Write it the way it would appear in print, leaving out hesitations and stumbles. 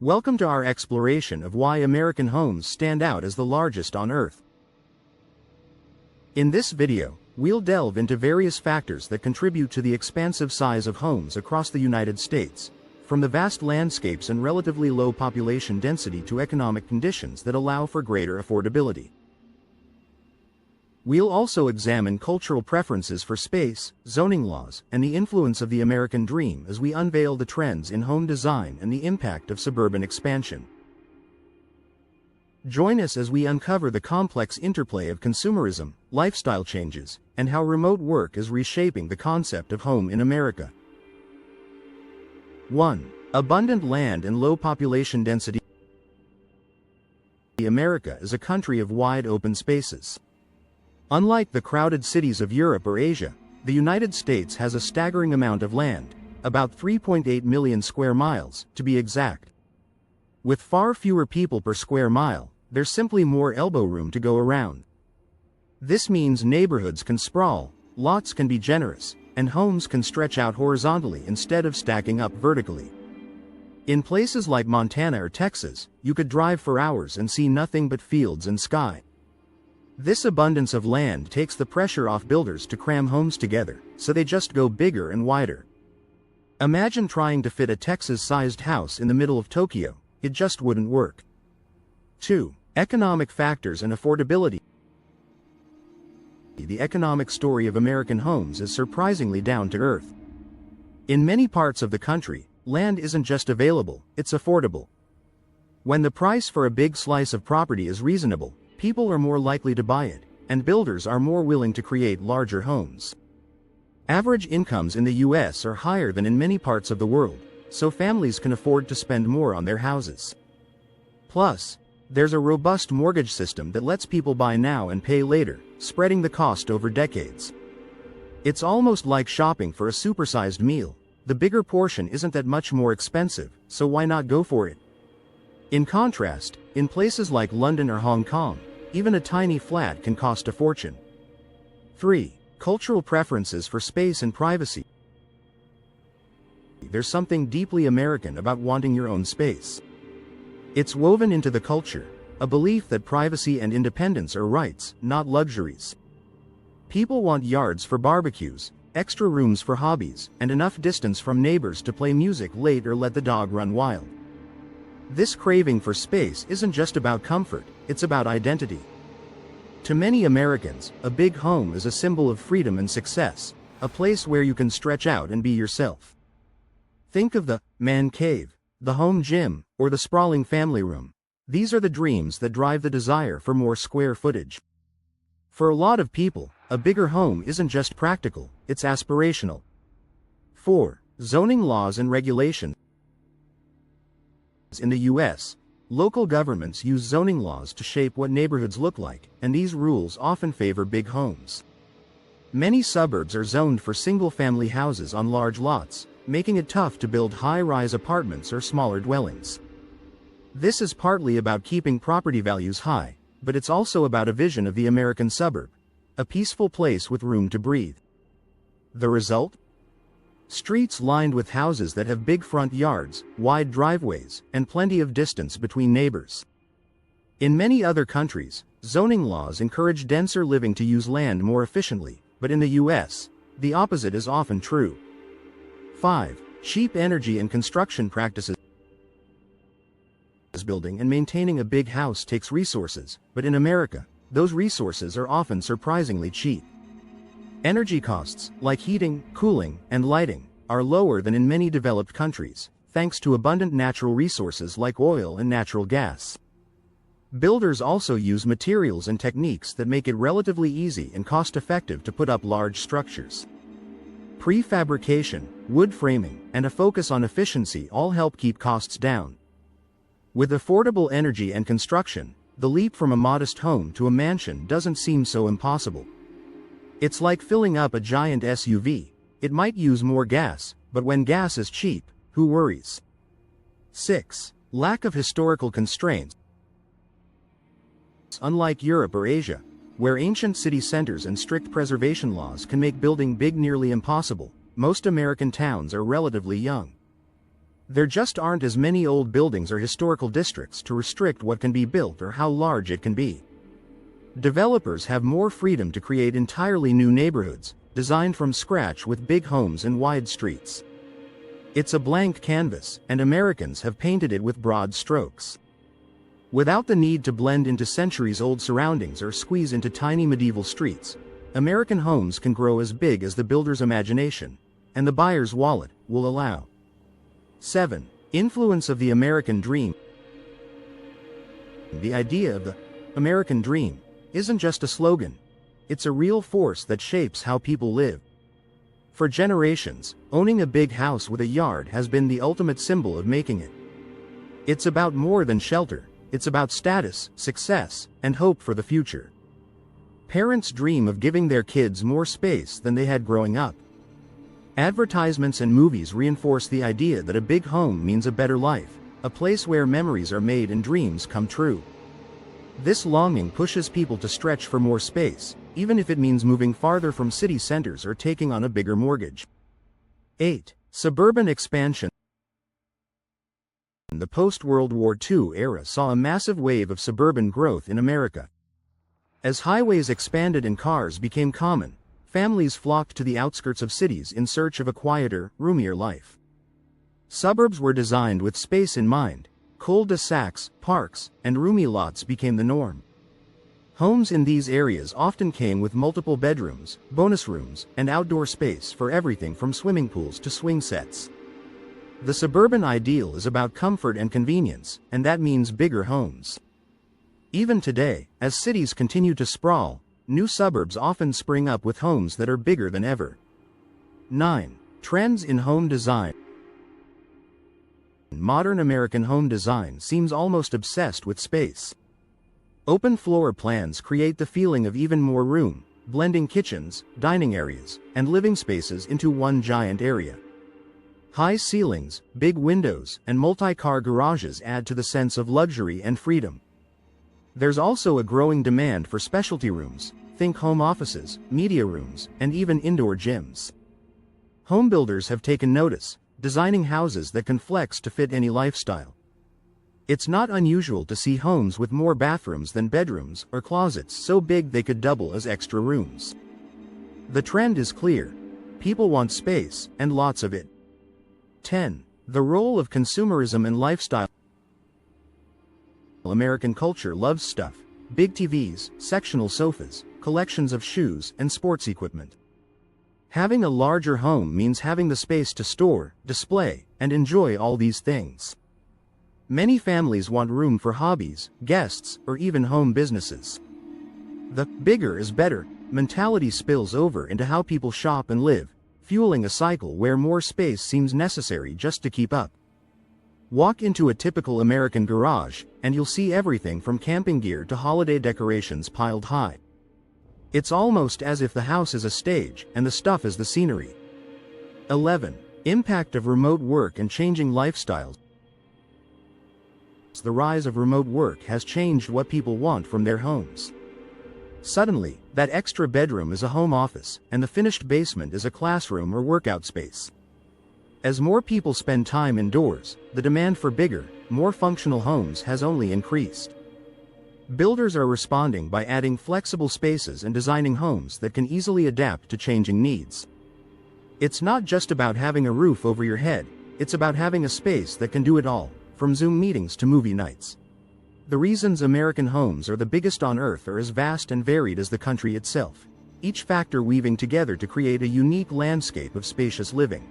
Welcome to our exploration of why American homes stand out as the largest on Earth. In this video, we'll delve into various factors that contribute to the expansive size of homes across the United States, from the vast landscapes and relatively low population density to economic conditions that allow for greater affordability. We'll also examine cultural preferences for space, zoning laws, and the influence of the American dream as we unveil the trends in home design and the impact of suburban expansion. Join us as we uncover the complex interplay of consumerism, lifestyle changes, and how remote work is reshaping the concept of home in America. 1. Abundant land and low population density. America is a country of wide open spaces. Unlike the crowded cities of Europe or Asia, the United States has a staggering amount of land, about 3.8 million square miles, to be exact. With far fewer people per square mile, there's simply more elbow room to go around. This means neighborhoods can sprawl, lots can be generous, and homes can stretch out horizontally instead of stacking up vertically. In places like Montana or Texas, you could drive for hours and see nothing but fields and sky. This abundance of land takes the pressure off builders to cram homes together, so they just go bigger and wider. Imagine trying to fit a Texas-sized house in the middle of Tokyo. It just wouldn't work. 2. Economic factors and affordability. The economic story of American homes is surprisingly down to earth. In many parts of the country, land isn't just available, it's affordable. When the price for a big slice of property is reasonable, people are more likely to buy it, and builders are more willing to create larger homes. Average incomes in the U.S. are higher than in many parts of the world, so families can afford to spend more on their houses. Plus, there's a robust mortgage system that lets people buy now and pay later, spreading the cost over decades. It's almost like shopping for a supersized meal. The bigger portion isn't that much more expensive, so why not go for it? In contrast, in places like London or Hong Kong, even a tiny flat can cost a fortune. 3. Cultural preferences for space and privacy. There's something deeply American about wanting your own space. It's woven into the culture, a belief that privacy and independence are rights, not luxuries. People want yards for barbecues, extra rooms for hobbies, and enough distance from neighbors to play music late or let the dog run wild. This craving for space isn't just about comfort, it's about identity. To many Americans, a big home is a symbol of freedom and success, a place where you can stretch out and be yourself. Think of the man cave, the home gym, or the sprawling family room. These are the dreams that drive the desire for more square footage. For a lot of people, a bigger home isn't just practical, it's aspirational. 4. Zoning laws and regulations. In the U.S., local governments use zoning laws to shape what neighborhoods look like, and these rules often favor big homes. Many suburbs are zoned for single-family houses on large lots, making it tough to build high-rise apartments or smaller dwellings. This is partly about keeping property values high, but it's also about a vision of the American suburb, a peaceful place with room to breathe. The result? Streets lined with houses that have big front yards, wide driveways, and plenty of distance between neighbors. In many other countries, zoning laws encourage denser living to use land more efficiently, but in the U.S., the opposite is often true. 5. Cheap energy and construction practices. Building and maintaining a big house takes resources, but in America, those resources are often surprisingly cheap. Energy costs, like heating, cooling, and lighting, are lower than in many developed countries, thanks to abundant natural resources like oil and natural gas. Builders also use materials and techniques that make it relatively easy and cost-effective to put up large structures. Prefabrication, wood framing, and a focus on efficiency all help keep costs down. With affordable energy and construction, the leap from a modest home to a mansion doesn't seem so impossible. It's like filling up a giant SUV. It might use more gas, but when gas is cheap, who worries? 6. Lack of historical constraints. Unlike Europe or Asia, where ancient city centers and strict preservation laws can make building big nearly impossible, most American towns are relatively young. There just aren't as many old buildings or historical districts to restrict what can be built or how large it can be. Developers have more freedom to create entirely new neighborhoods, designed from scratch with big homes and wide streets. It's a blank canvas, and Americans have painted it with broad strokes. Without the need to blend into centuries-old surroundings or squeeze into tiny medieval streets, American homes can grow as big as the builder's imagination, and the buyer's wallet will allow. 7. Influence of the American dream. The idea of the American dream isn't just a slogan. It's a real force that shapes how people live. For generations, owning a big house with a yard has been the ultimate symbol of making it. It's about more than shelter. It's about status, success, and hope for the future. Parents dream of giving their kids more space than they had growing up. Advertisements and movies reinforce the idea that a big home means a better life, a place where memories are made and dreams come true. This longing pushes people to stretch for more space, even if it means moving farther from city centers or taking on a bigger mortgage. 8. Suburban expansion. The post-World War II era saw a massive wave of suburban growth in America. As highways expanded and cars became common, families flocked to the outskirts of cities in search of a quieter, roomier life. Suburbs were designed with space in mind. Cul-de-sacs, parks, and roomy lots became the norm. Homes in these areas often came with multiple bedrooms, bonus rooms, and outdoor space for everything from swimming pools to swing sets. The suburban ideal is about comfort and convenience, and that means bigger homes. Even today, as cities continue to sprawl, new suburbs often spring up with homes that are bigger than ever. 9. Trends in home design. Modern American home design seems almost obsessed with space. Open floor plans create the feeling of even more room, blending kitchens, dining areas, and living spaces into one giant area. High ceilings, big windows, and multi-car garages add to the sense of luxury and freedom. There's also a growing demand for specialty rooms, think home offices, media rooms, and even indoor gyms. Home builders have taken notice, designing houses that can flex to fit any lifestyle. It's not unusual to see homes with more bathrooms than bedrooms or closets so big they could double as extra rooms. The trend is clear. People want space, and lots of it. 10. The role of consumerism and lifestyle. American culture loves stuff. Big TVs, sectional sofas, collections of shoes, and sports equipment. Having a larger home means having the space to store, display, and enjoy all these things. Many families want room for hobbies, guests, or even home businesses. The bigger is better mentality spills over into how people shop and live, fueling a cycle where more space seems necessary just to keep up. Walk into a typical American garage, and you'll see everything from camping gear to holiday decorations piled high. It's almost as if the house is a stage, and the stuff is the scenery. 11. Impact of remote work and changing lifestyles. The rise of remote work has changed what people want from their homes. Suddenly, that extra bedroom is a home office, and the finished basement is a classroom or workout space. As more people spend time indoors, the demand for bigger, more functional homes has only increased. Builders are responding by adding flexible spaces and designing homes that can easily adapt to changing needs. It's not just about having a roof over your head, it's about having a space that can do it all, from Zoom meetings to movie nights. The reasons American homes are the biggest on earth are as vast and varied as the country itself, each factor weaving together to create a unique landscape of spacious living.